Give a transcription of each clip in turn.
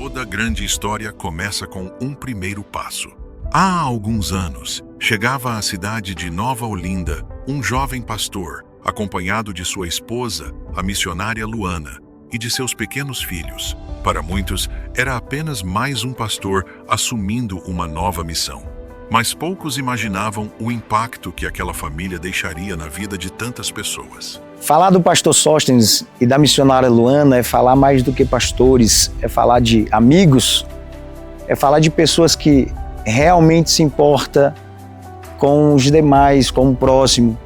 Toda grande história começa com um primeiro passo. Há alguns anos, chegava à cidade de Nova Olinda um jovem pastor, acompanhado de sua esposa, a missionária Luana, e de seus pequenos filhos. Para muitos, era apenas mais um pastor assumindo uma nova missão. Mas poucos imaginavam o impacto que aquela família deixaria na vida de tantas pessoas. Falar do pastor Sóstenes e da missionária Luana é falar mais do que pastores, é falar de amigos, é falar de pessoas que realmente se importam com os demais, com o próximo.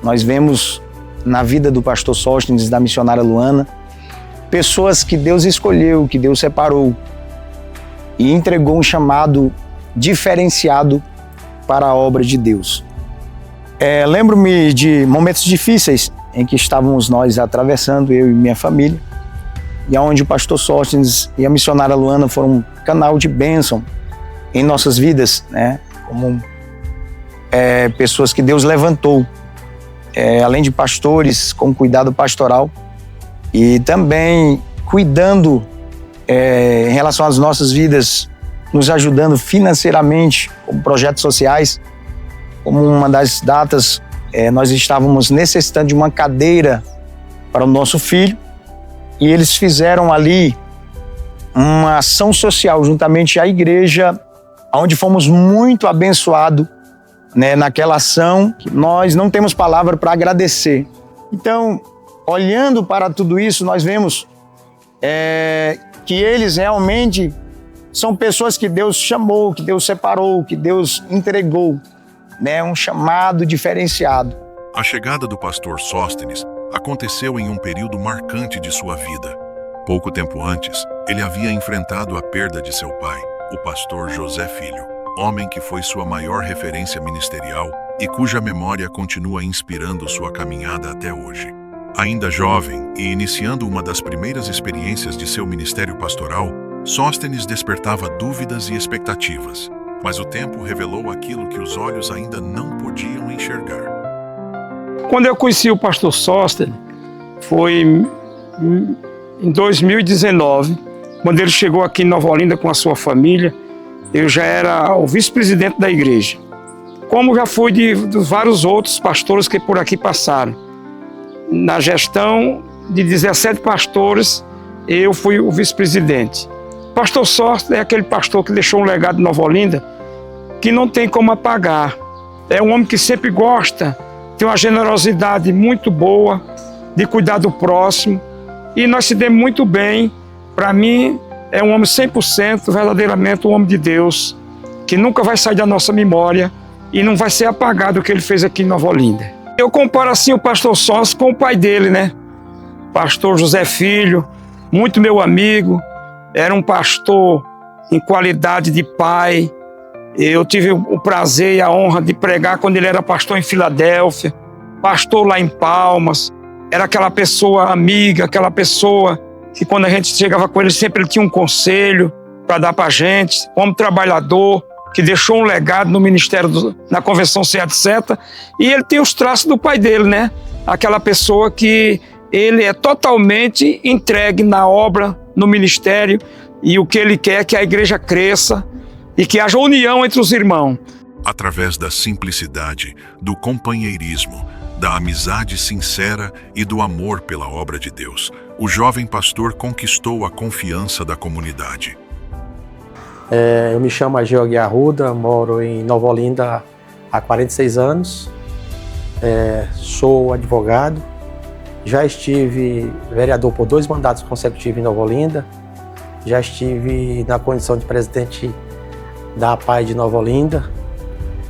Nós vemos na vida do pastor Sóstenes e da missionária Luana pessoas que Deus escolheu, que Deus separou e entregou um chamado diferenciado para a obra de Deus. Lembro-me de momentos difíceis em que estávamos nós atravessando, eu e minha família, e onde o pastor Sóstenes e a missionária Luana foram um canal de bênção em nossas vidas, né? Como pessoas que Deus levantou, além de pastores com cuidado pastoral e também cuidando em relação às nossas vidas, nos ajudando financeiramente com projetos sociais. Como uma das datas, nós estávamos necessitando de uma cadeira para o nosso filho e eles fizeram ali uma ação social juntamente à igreja, onde fomos muito abençoados, né, naquela ação que nós não temos palavra para agradecer. Então, olhando para tudo isso, nós vemos que eles realmente são pessoas que Deus chamou, que Deus separou, que Deus entregou, né, um chamado diferenciado. A chegada do pastor Sóstenes aconteceu em um período marcante de sua vida. Pouco tempo antes, ele havia enfrentado a perda de seu pai, o pastor José Filho, homem que foi sua maior referência ministerial e cuja memória continua inspirando sua caminhada até hoje. Ainda jovem e iniciando uma das primeiras experiências de seu ministério pastoral, Sóstenes despertava dúvidas e expectativas, mas o tempo revelou aquilo que os olhos ainda não podiam enxergar. Quando eu conheci o pastor Sóstenes, foi em 2019, quando ele chegou aqui em Nova Olinda com a sua família. Eu já era o vice-presidente da igreja, como já fui de vários outros pastores que por aqui passaram. Na gestão de 17 pastores, eu fui o vice-presidente. Pastor Sóstenes é aquele pastor que deixou um legado em Nova Olinda que não tem como apagar. É um homem que sempre gosta, tem uma generosidade muito boa, de cuidar do próximo, e nós se demos muito bem. Para mim, é um homem 100%, verdadeiramente um homem de Deus, que nunca vai sair da nossa memória e não vai ser apagado o que ele fez aqui em Nova Olinda. Eu comparo assim o pastor Sóstenes com o pai dele, né? Pastor José Filho, muito meu amigo, era um pastor em qualidade de pai. Eu tive o prazer e a honra de pregar quando ele era pastor em Filadélfia, pastor lá em Palmas. Era aquela pessoa amiga, aquela pessoa que quando a gente chegava com ele, sempre ele tinha um conselho para dar para a gente. Homem trabalhador, que deixou um legado no ministério, na convenção C, etc. E ele tem os traços do pai dele, né? Aquela pessoa que ele é totalmente entregue na obra, no ministério, e o que ele quer é que a igreja cresça e que haja união entre os irmãos. Através da simplicidade, do companheirismo, da amizade sincera e do amor pela obra de Deus, o jovem pastor conquistou a confiança da comunidade. Eu me chamo Ageu Arruda, moro em Nova Olinda há 46 anos, sou advogado, já estive vereador por 2 mandatos consecutivos em Nova Olinda, já estive na condição de presidente da APAI de Nova Olinda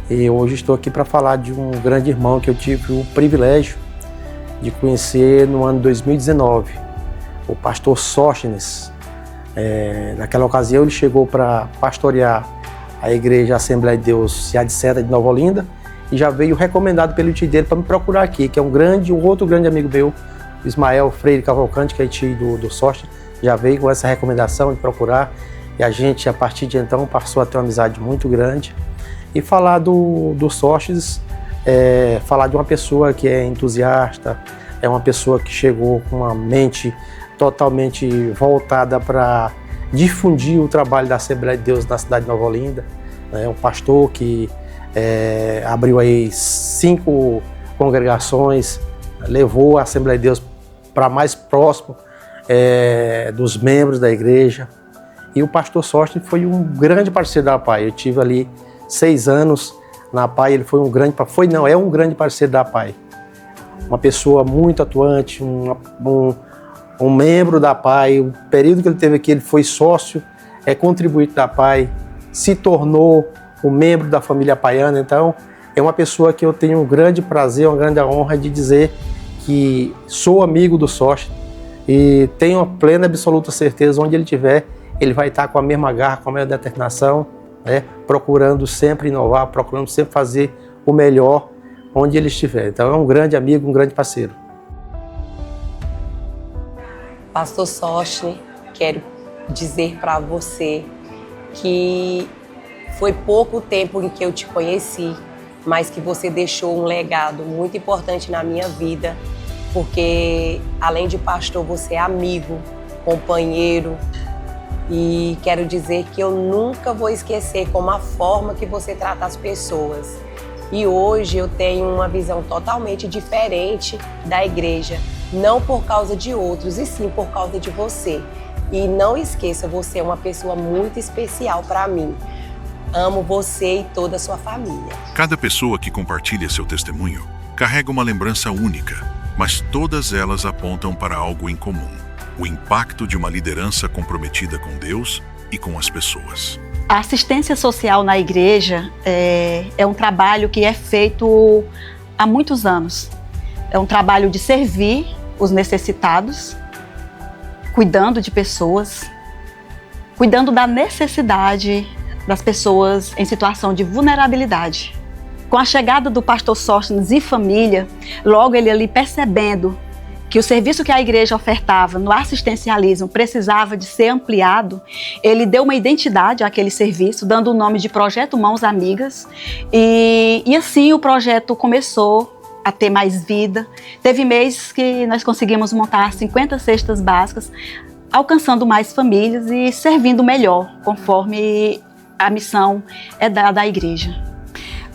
e hoje estou aqui para falar de um grande irmão que eu tive o privilégio de conhecer no ano 2019, o pastor Sóstenes. Naquela ocasião ele chegou para pastorear a igreja Assembleia de Deus Cia de Seta de Nova Olinda e já veio recomendado pelo tio dele para me procurar aqui, que é um outro grande amigo meu, Ismael Freire Cavalcante, que é tio do Sóstenes, já veio com essa recomendação de procurar e a gente, a partir de então, passou a ter uma amizade muito grande. E falar do Sóstenes, falar de uma pessoa que é entusiasta, é uma pessoa que chegou com uma mente totalmente voltada para difundir o trabalho da Assembleia de Deus na cidade de Nova Olinda. É um pastor que abriu aí 5 congregações, levou a Assembleia de Deus para mais próximo dos membros da igreja. E o pastor Sóstenes foi um grande parceiro da APAI. Eu tive ali 6 anos na APAI, ele foi um grande parceiro da APAI. Uma pessoa muito atuante, um membro da APAI. O período que ele teve aqui, ele foi sócio, contribuinte da APAI, se tornou um membro da família apaiana. Então, é uma pessoa que eu tenho um grande prazer, uma grande honra de dizer que sou amigo do Sóstenes e tenho a plena e absoluta certeza, onde ele estiver, ele vai estar com a mesma garra, com a mesma determinação, procurando sempre inovar, procurando sempre fazer o melhor onde ele estiver. Então é um grande amigo, um grande parceiro. Pastor Sóstenes, quero dizer para você que foi pouco tempo em que eu te conheci, mas que você deixou um legado muito importante na minha vida, porque além de pastor, você é amigo, companheiro, e quero dizer que eu nunca vou esquecer como a forma que você trata as pessoas. E hoje eu tenho uma visão totalmente diferente da igreja, não por causa de outros, e sim por causa de você. E não esqueça, você é uma pessoa muito especial para mim. Amo você e toda a sua família. Cada pessoa que compartilha seu testemunho carrega uma lembrança única, mas todas elas apontam para algo em comum: o impacto de uma liderança comprometida com Deus e com as pessoas. A assistência social na igreja é um trabalho que é feito há muitos anos. É um trabalho de servir os necessitados, cuidando de pessoas, cuidando da necessidade das pessoas em situação de vulnerabilidade. Com a chegada do pastor Sóstenes e família, logo ele ali percebendo que o serviço que a igreja ofertava no assistencialismo precisava de ser ampliado, ele deu uma identidade àquele serviço, dando o nome de Projeto Mãos Amigas, e assim o projeto começou a ter mais vida. Teve meses que nós conseguimos montar 50 cestas básicas, alcançando mais famílias e servindo melhor, conforme a missão da igreja.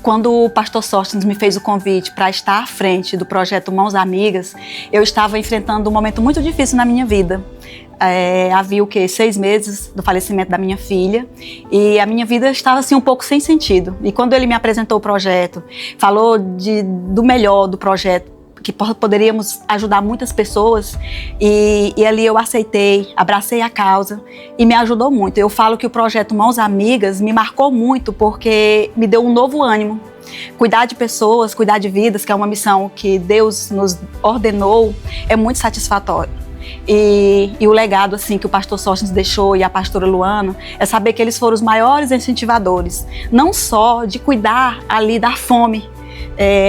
Quando o pastor Sóstenes me fez o convite para estar à frente do projeto Mãos Amigas, eu estava enfrentando um momento muito difícil na minha vida. Havia 6 meses do falecimento da minha filha e a minha vida estava assim um pouco sem sentido. E quando ele me apresentou o projeto, falou do melhor do projeto, que poderíamos ajudar muitas pessoas, e ali eu aceitei, abracei a causa e me ajudou muito. Eu falo que o projeto Mãos Amigas me marcou muito porque me deu um novo ânimo. Cuidar de pessoas, cuidar de vidas, que é uma missão que Deus nos ordenou, é muito satisfatório. E o legado assim que o pastor Sóstenes deixou e a pastora Luana é saber que eles foram os maiores incentivadores, não só de cuidar ali da fome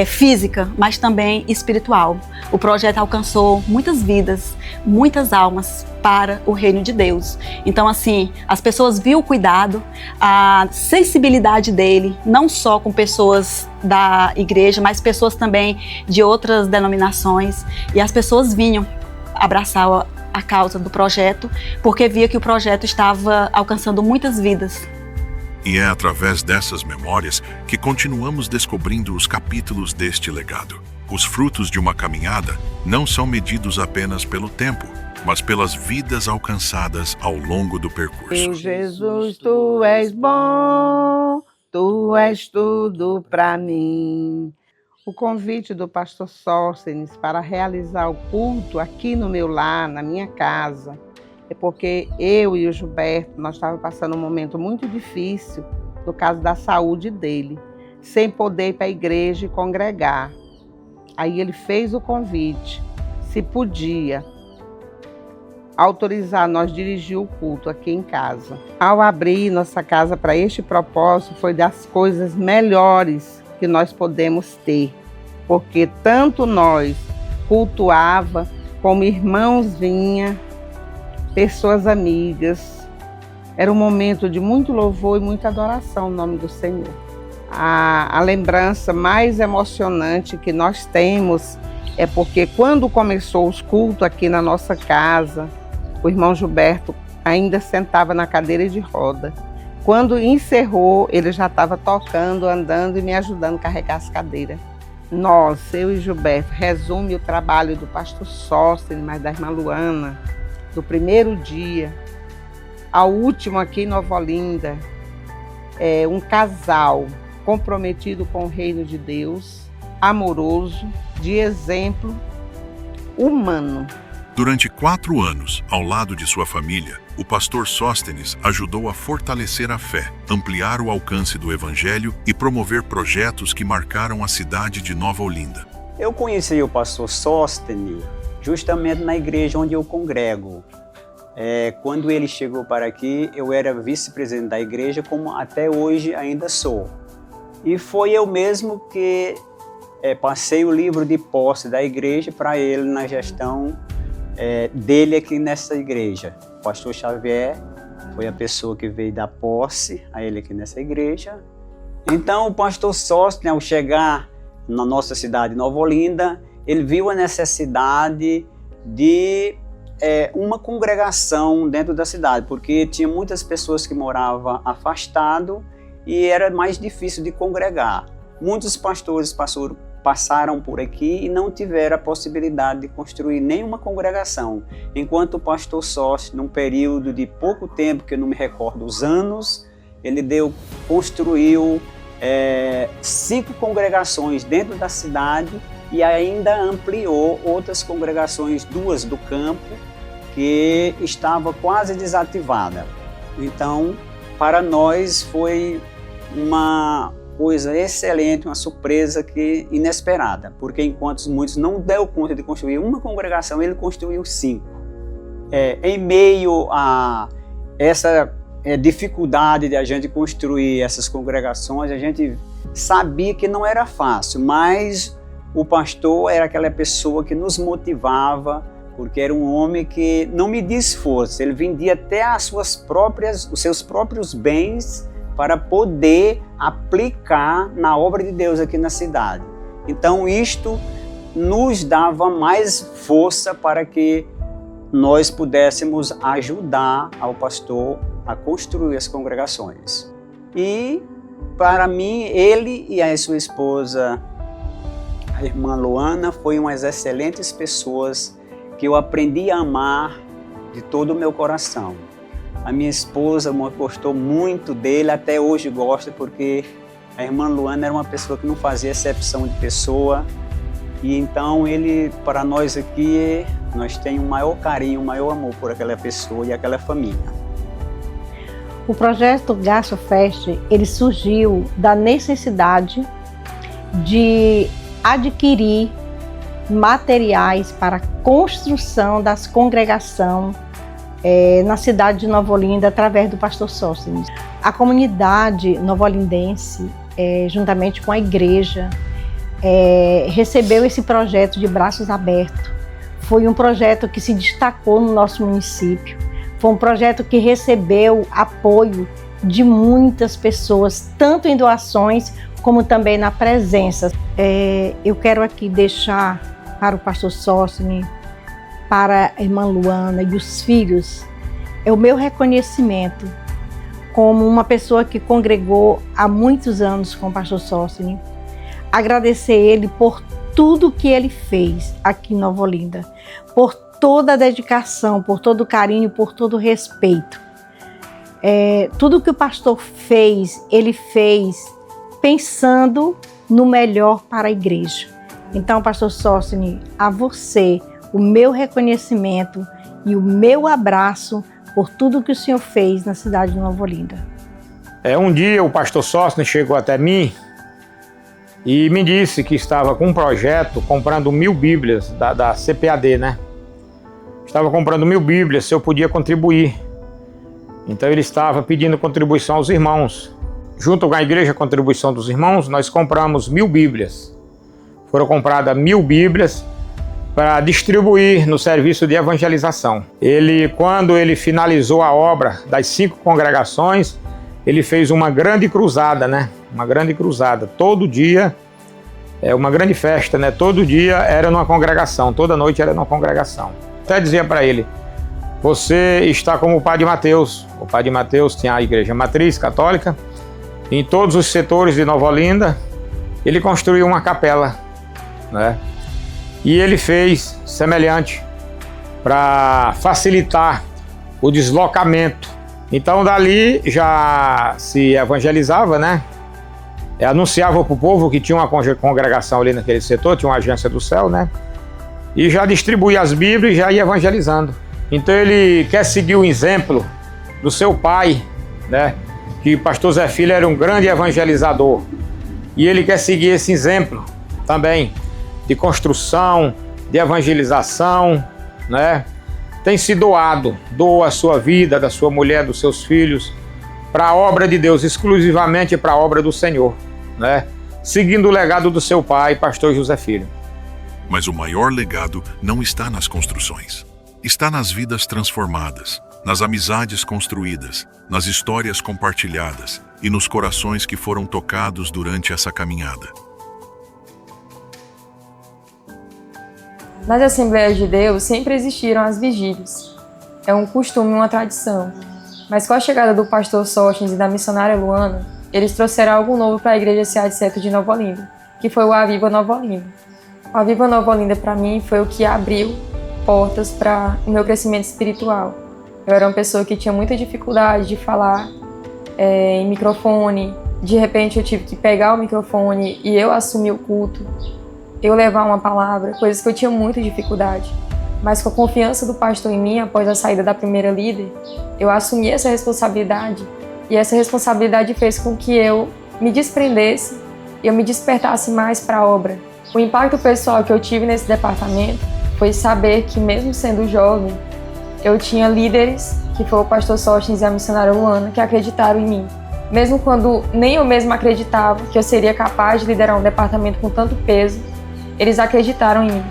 física, mas também espiritual. O projeto alcançou muitas vidas, muitas almas para o reino de Deus. Então, assim, as pessoas viam o cuidado, a sensibilidade dele, não só com pessoas da igreja, mas pessoas também de outras denominações. E as pessoas vinham abraçar a causa do projeto, porque via que o projeto estava alcançando muitas vidas. E é através dessas memórias que continuamos descobrindo os capítulos deste legado. Os frutos de uma caminhada não são medidos apenas pelo tempo, mas pelas vidas alcançadas ao longo do percurso. Meu Jesus, tu és bom, tu és tudo para mim. O convite do pastor Sóstenes para realizar o culto aqui no meu lar, na minha casa, é porque eu e o Gilberto, nós estávamos passando um momento muito difícil no caso da saúde dele, sem poder ir para a igreja e congregar. Aí ele fez o convite, se podia autorizar nós dirigir o culto aqui em casa. Ao abrir nossa casa para este propósito, foi das coisas melhores que nós podemos ter, porque tanto nós cultuava, como irmãos vinha, pessoas amigas. Era um momento de muito louvor e muita adoração no nome do Senhor. A lembrança mais emocionante que nós temos é porque quando começou os cultos aqui na nossa casa, o irmão Gilberto ainda sentava na cadeira de roda. Quando encerrou, ele já estava tocando, andando e me ajudando a carregar as cadeiras. Nós, eu e Gilberto, resume o trabalho do pastor Sóstenes, mas da irmã Luana, do primeiro dia ao último aqui em Nova Olinda. É um casal comprometido com o reino de Deus, amoroso, de exemplo, humano. Durante 4 anos, ao lado de sua família, o pastor Sóstenes ajudou a fortalecer a fé, ampliar o alcance do evangelho e promover projetos que marcaram a cidade de Nova Olinda. Eu conheci o pastor Sóstenes justamente na igreja onde eu congrego. Quando ele chegou para aqui, eu era vice-presidente da igreja, como até hoje ainda sou. E foi eu mesmo que passei o livro de posse da igreja para ele na gestão dele aqui nessa igreja. O pastor Xavier foi a pessoa que veio dar posse a ele aqui nessa igreja. Então o pastor Sóstenes, ao chegar na nossa cidade de Nova Olinda, ele viu a necessidade de uma congregação dentro da cidade, porque tinha muitas pessoas que moravam afastadas e era mais difícil de congregar. Muitos pastores passaram por aqui e não tiveram a possibilidade de construir nenhuma congregação, enquanto o pastor Sóstenes, num período de pouco tempo, que eu não me recordo os anos, ele construiu 5 congregações dentro da cidade e ainda ampliou outras congregações, 2 do campo, que estava quase desativada. Então, para nós foi uma coisa excelente, uma surpresa inesperada, porque enquanto muitos não deu conta de construir uma congregação, ele construiu 5. Em meio a essa dificuldade de a gente construir essas congregações, a gente sabia que não era fácil, mas o pastor era aquela pessoa que nos motivava, porque era um homem que não media esforço, ele vendia até os seus próprios bens para poder aplicar na obra de Deus aqui na cidade. Então isto nos dava mais força para que nós pudéssemos ajudar ao pastor a construir as congregações. E para mim, ele e a sua esposa, a irmã Luana, foram umas excelentes pessoas que eu aprendi a amar de todo o meu coração. A minha esposa gostou muito dele, até hoje gosta, porque a irmã Luana era uma pessoa que não fazia exceção de pessoa. E então ele, para nós aqui, nós temos um maior carinho, um maior amor por aquela pessoa e aquela família. O projeto Gasto Fest, ele surgiu da necessidade de adquirir materiais para a construção das congregações na cidade de Nova Olinda, através do pastor Sóstenes. A comunidade novolindense, juntamente com a igreja, recebeu esse projeto de braços abertos. Foi um projeto que se destacou no nosso município. Foi um projeto que recebeu apoio de muitas pessoas, tanto em doações como também na presença. Eu quero aqui deixar para o pastor Sóstenes, para a irmã Luana e os filhos, o meu reconhecimento como uma pessoa que congregou há muitos anos com o pastor Sóstenes. Agradecer ele por tudo que ele fez aqui em Nova Olinda, por toda a dedicação, por todo o carinho, por todo o respeito. Tudo que o pastor fez, ele fez pensando no melhor para a igreja. Então, pastor Sóstenes, a você, o meu reconhecimento e o meu abraço por tudo que o senhor fez na cidade de Nova Olinda. Um dia o pastor Sóstenes chegou até mim e me disse que estava com um projeto comprando 1000 Bíblias da CPAD, né? Estava comprando 1000 Bíblias, se eu podia contribuir. Então ele estava pedindo contribuição aos irmãos. Junto com a igreja Contribuição dos Irmãos, nós compramos 1000 Bíblias. Foram compradas 1000 Bíblias para distribuir no serviço de evangelização. Quando ele finalizou a obra das 5 congregações, ele fez uma grande cruzada, né? Uma grande cruzada. Todo dia, uma grande festa, né? Todo dia era numa congregação, toda noite era numa congregação. Até dizia para ele, você está como o Padre Mateus. O Padre Mateus tinha a igreja matriz católica. Em todos os setores de Nova Olinda, ele construiu uma capela, né? E ele fez semelhante para facilitar o deslocamento. Então dali já se evangelizava, né? Anunciava para o povo que tinha uma congregação ali naquele setor, tinha uma agência do céu, né? E já distribuía as Bíblias e já ia evangelizando. Então ele quer seguir o exemplo do seu pai, né? Que o pastor Zé Filho era um grande evangelizador. E ele quer seguir esse exemplo também de construção, de evangelização, né? Tem se doa a sua vida, da sua mulher, dos seus filhos, para a obra de Deus, exclusivamente para a obra do Senhor, né? Seguindo o legado do seu pai, pastor José Filho. Mas o maior legado não está nas construções. Está nas vidas transformadas, nas amizades construídas, nas histórias compartilhadas e nos corações que foram tocados durante essa caminhada. Nas Assembleias de Deus sempre existiram as vigílias. É um costume, uma tradição. Mas com a chegada do pastor Sóstenes e da missionária Luana, eles trouxeram algo novo para a Igreja SA de Seto de Nova Olinda, que foi o Aviva Nova Olinda. O Aviva Nova Olinda, para mim, foi o que abriu portas para o meu crescimento espiritual. Eu era uma pessoa que tinha muita dificuldade de falar em microfone. De repente eu tive que pegar o microfone e eu assumir o culto, eu levar uma palavra, coisas que eu tinha muita dificuldade. Mas com a confiança do pastor em mim, após a saída da primeira líder, eu assumi essa responsabilidade. E essa responsabilidade fez com que eu me desprendesse e eu me despertasse mais para a obra. O impacto pessoal que eu tive nesse departamento foi saber que, mesmo sendo jovem, eu tinha líderes, que foi o pastor Sóstenes e a missionária Luana, que acreditaram em mim. Mesmo quando nem eu mesma acreditava que eu seria capaz de liderar um departamento com tanto peso, eles acreditaram em mim.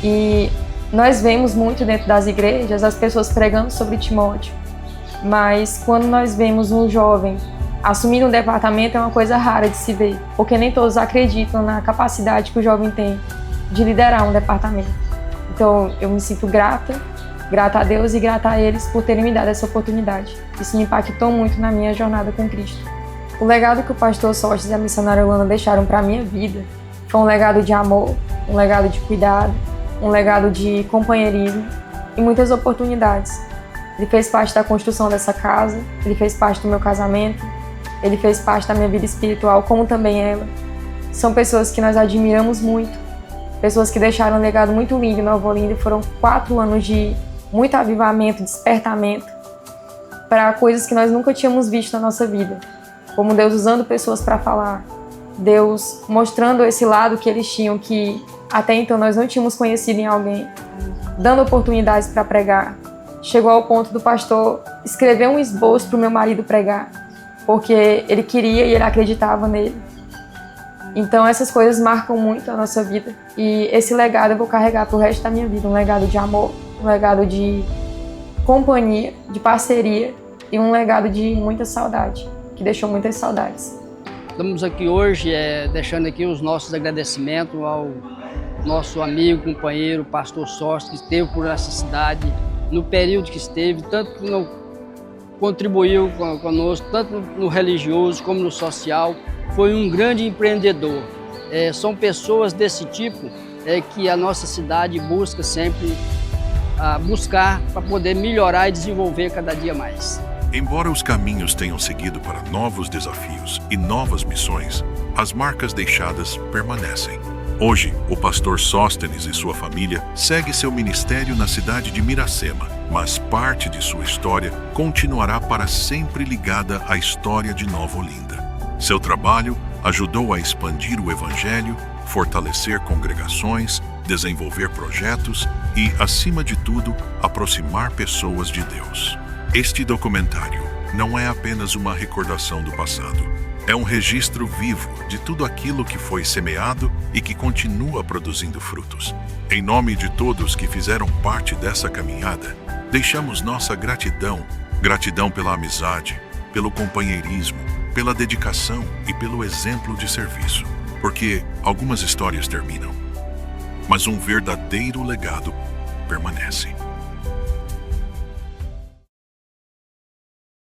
E nós vemos muito dentro das igrejas as pessoas pregando sobre Timóteo, mas quando nós vemos um jovem assumindo um departamento é uma coisa rara de se ver, porque nem todos acreditam na capacidade que o jovem tem de liderar um departamento. Então eu me sinto grata a Deus e grata a eles por terem me dado essa oportunidade. Isso me impactou muito na minha jornada com Cristo. O legado que o pastor Sóstenes e a missionária Luana deixaram para a minha vida foi um legado de amor, um legado de cuidado, um legado de companheirismo e muitas oportunidades. Ele fez parte da construção dessa casa, ele fez parte do meu casamento, ele fez parte da minha vida espiritual, como também ela. São pessoas que nós admiramos muito, pessoas que deixaram um legado muito lindo em Nova Olinda e foram 4 anos de muito avivamento, despertamento para coisas que nós nunca tínhamos visto na nossa vida. Como Deus usando pessoas para falar, Deus mostrando esse lado que eles tinham, que até então nós não tínhamos conhecido em alguém, dando oportunidades para pregar. Chegou ao ponto do pastor escrever um esboço para o meu marido pregar, porque ele queria e ele acreditava nele. Então essas coisas marcam muito a nossa vida e esse legado eu vou carregar para o resto da minha vida, um legado de amor, um legado de companhia, de parceria e um legado de muita saudade, que deixou muitas saudades. Estamos aqui hoje deixando aqui os nossos agradecimentos ao nosso amigo, companheiro, pastor Sóstenes, que esteve por essa cidade no período que esteve, tanto que contribuiu conosco, tanto no religioso como no social. Foi um grande empreendedor. São pessoas desse tipo que a nossa cidade busca sempre buscar para poder melhorar e desenvolver cada dia mais. Embora os caminhos tenham seguido para novos desafios e novas missões, as marcas deixadas permanecem. Hoje, o pastor Sóstenes e sua família segue seu ministério na cidade de Miracema, mas parte de sua história continuará para sempre ligada à história de Nova Olinda. Seu trabalho ajudou a expandir o evangelho, fortalecer congregações, desenvolver projetos e, acima de tudo, aproximar pessoas de Deus. Este documentário não é apenas uma recordação do passado. É um registro vivo de tudo aquilo que foi semeado e que continua produzindo frutos. Em nome de todos que fizeram parte dessa caminhada, deixamos nossa gratidão pela amizade, pelo companheirismo, pela dedicação e pelo exemplo de serviço. Porque algumas histórias terminam, mas um verdadeiro legado permanece.